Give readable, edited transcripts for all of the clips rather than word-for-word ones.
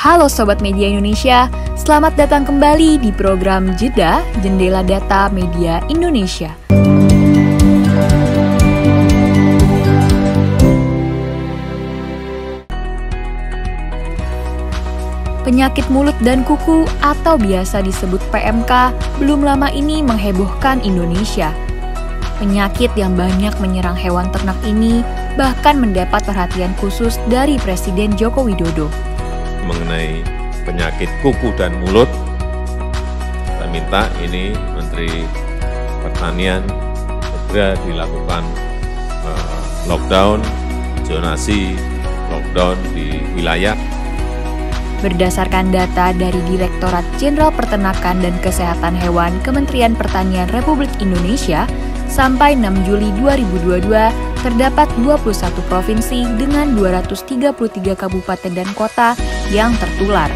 Halo Sobat Media Indonesia, selamat datang kembali di program Jeda Jendela Data Media Indonesia. Penyakit mulut dan kuku atau biasa disebut PMK belum lama ini menghebohkan Indonesia. Penyakit yang banyak menyerang hewan ternak ini bahkan mendapat perhatian khusus dari Presiden Joko Widodo. Mengenai penyakit kuku dan mulut, saya minta ini Menteri Pertanian segera dilakukan lockdown, zonasi lockdown di wilayah. Berdasarkan data dari Direktorat Jenderal Peternakan dan Kesehatan Hewan Kementerian Pertanian Republik Indonesia, sampai 6 Juli 2022 terdapat 21 provinsi dengan 233 kabupaten dan kota yang tertular.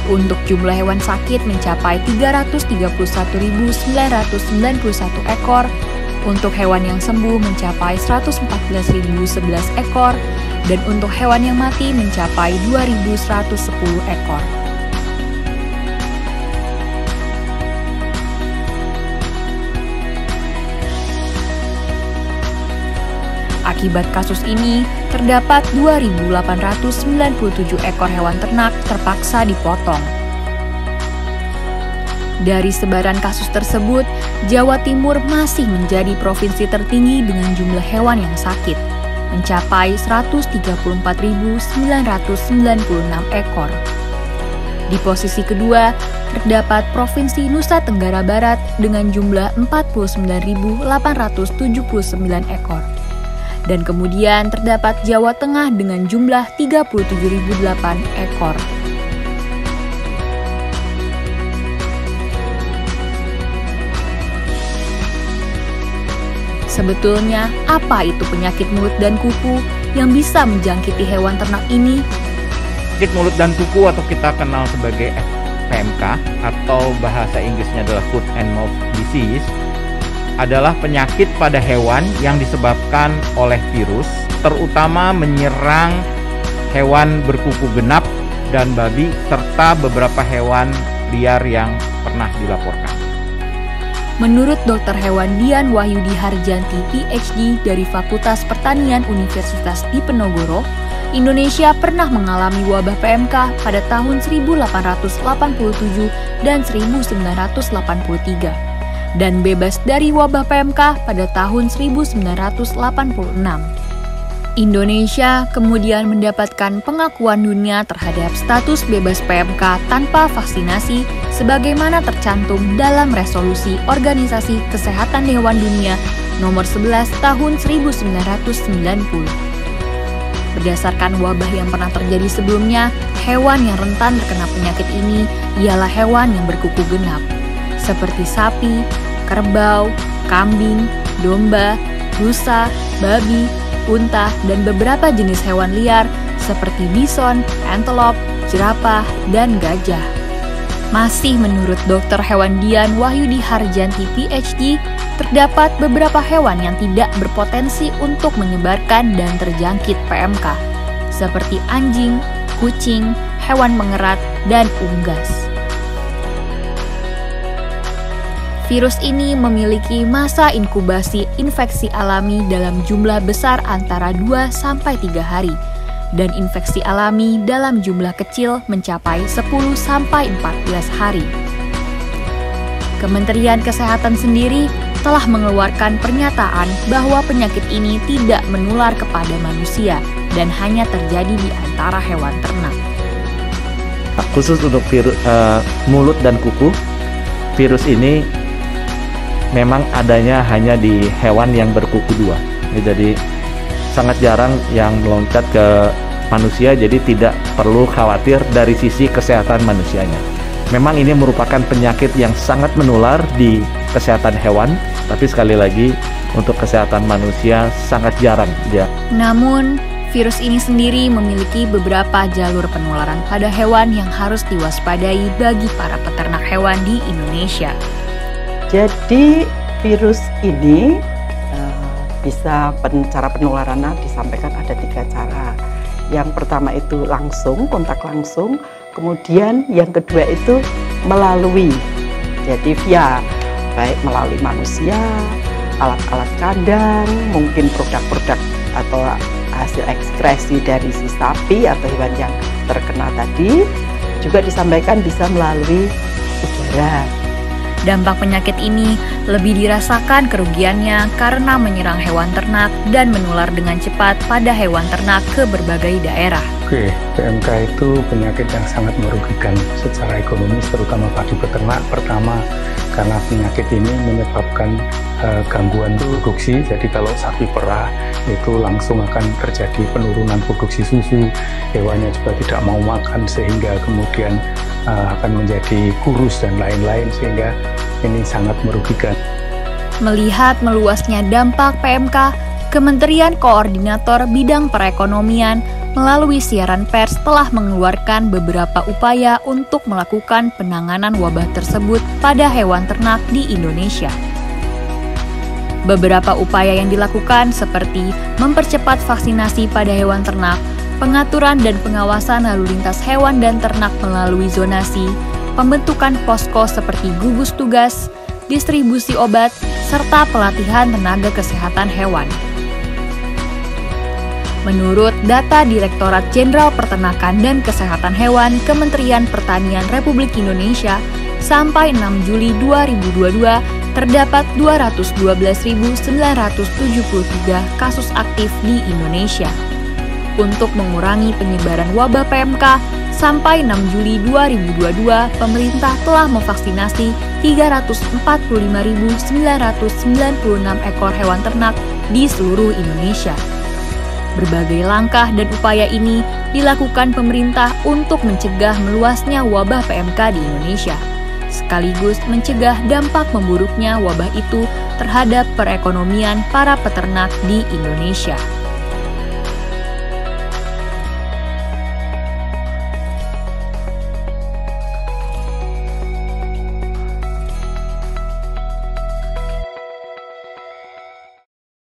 Untuk jumlah hewan sakit mencapai 331.991 ekor, untuk hewan yang sembuh mencapai 114.011 ekor, dan untuk hewan yang mati mencapai 2.110 ekor. Akibat kasus ini, terdapat 2.897 ekor hewan ternak terpaksa dipotong. Dari sebaran kasus tersebut, Jawa Timur masih menjadi provinsi tertinggi dengan jumlah hewan yang sakit, mencapai 134.996 ekor. Di posisi kedua, terdapat Provinsi Nusa Tenggara Barat dengan jumlah 49.879 ekor. Dan kemudian terdapat Jawa Tengah dengan jumlah 37.008 ekor. Sebetulnya, apa itu penyakit mulut dan kuku yang bisa menjangkiti hewan ternak ini? Penyakit mulut dan kuku atau kita kenal sebagai PMK atau bahasa Inggrisnya adalah Foot and Mouth Disease adalah penyakit pada hewan yang disebabkan oleh virus, terutama menyerang hewan berkuku genap dan babi serta beberapa hewan liar yang pernah dilaporkan. Menurut Dr. Hewan Dian Wahyudi Harjanti, PhD dari Fakultas Pertanian Universitas Diponegoro, Indonesia pernah mengalami wabah PMK pada tahun 1887 dan 1983. Dan bebas dari wabah PMK pada tahun 1986. Indonesia kemudian mendapatkan pengakuan dunia terhadap status bebas PMK tanpa vaksinasi sebagaimana tercantum dalam resolusi Organisasi Kesehatan Hewan Dunia nomor 11 tahun 1990. Berdasarkan wabah yang pernah terjadi sebelumnya, hewan yang rentan terkena penyakit ini ialah hewan yang berkuku genap, seperti sapi, kerbau, kambing, domba, rusa, babi, unta, dan beberapa jenis hewan liar seperti bison, antelop, jerapah, dan gajah. Masih menurut Dr. Hewan Dian Wahyudi Harjanti, PhD, terdapat beberapa hewan yang tidak berpotensi untuk menyebarkan dan terjangkit PMK, seperti anjing, kucing, hewan pengerat, dan unggas. Virus ini memiliki masa inkubasi infeksi alami dalam jumlah besar antara 2-3 hari, dan infeksi alami dalam jumlah kecil mencapai 10-14 hari. Kementerian Kesehatan sendiri telah mengeluarkan pernyataan bahwa penyakit ini tidak menular kepada manusia dan hanya terjadi di antara hewan ternak. Khusus untuk virus mulut dan kuku, virus ini memang adanya hanya di hewan yang berkuku dua. Jadi sangat jarang yang meloncat ke manusia, jadi tidak perlu khawatir dari sisi kesehatan manusianya. Memang ini merupakan penyakit yang sangat menular di kesehatan hewan, tapi sekali lagi untuk kesehatan manusia sangat jarang dia. Namun, virus ini sendiri memiliki beberapa jalur penularan pada hewan yang harus diwaspadai bagi para peternak hewan di Indonesia. Jadi virus ini bisa cara penularannya disampaikan ada 3 cara. Yang pertama itu langsung, kontak langsung, kemudian yang kedua itu melalui, jadi via baik melalui manusia, alat-alat kandang, mungkin produk-produk atau hasil ekskresi dari si sapi atau hewan yang terkena tadi, juga disampaikan bisa melalui udara. Dampak penyakit ini lebih dirasakan kerugiannya karena menyerang hewan ternak dan menular dengan cepat pada hewan ternak ke berbagai daerah. Oke, PMK itu penyakit yang sangat merugikan secara ekonomis, terutama bagi peternak. Pertama, karena penyakit ini menyebabkan gangguan produksi. Jadi kalau sapi perah itu langsung akan terjadi penurunan produksi susu, hewannya juga tidak mau makan sehingga kemudian akan menjadi kurus dan lain-lain, sehingga ini sangat merugikan. Melihat meluasnya dampak PMK, Kementerian Koordinator Bidang Perekonomian melalui siaran pers telah mengeluarkan beberapa upaya untuk melakukan penanganan wabah tersebut pada hewan ternak di Indonesia. Beberapa upaya yang dilakukan seperti mempercepat vaksinasi pada hewan ternak, pengaturan dan pengawasan lalu lintas hewan dan ternak melalui zonasi, pembentukan posko seperti gugus tugas, distribusi obat, serta pelatihan tenaga kesehatan hewan. Menurut data Direktorat Jenderal Peternakan dan Kesehatan Hewan Kementerian Pertanian Republik Indonesia, sampai 6 Juli 2022 terdapat 212.973 kasus aktif di Indonesia. Untuk mengurangi penyebaran wabah PMK, sampai 6 Juli 2022, pemerintah telah memvaksinasi 345.996 ekor hewan ternak di seluruh Indonesia. Berbagai langkah dan upaya ini dilakukan pemerintah untuk mencegah meluasnya wabah PMK di Indonesia, sekaligus mencegah dampak memburuknya wabah itu terhadap perekonomian para peternak di Indonesia.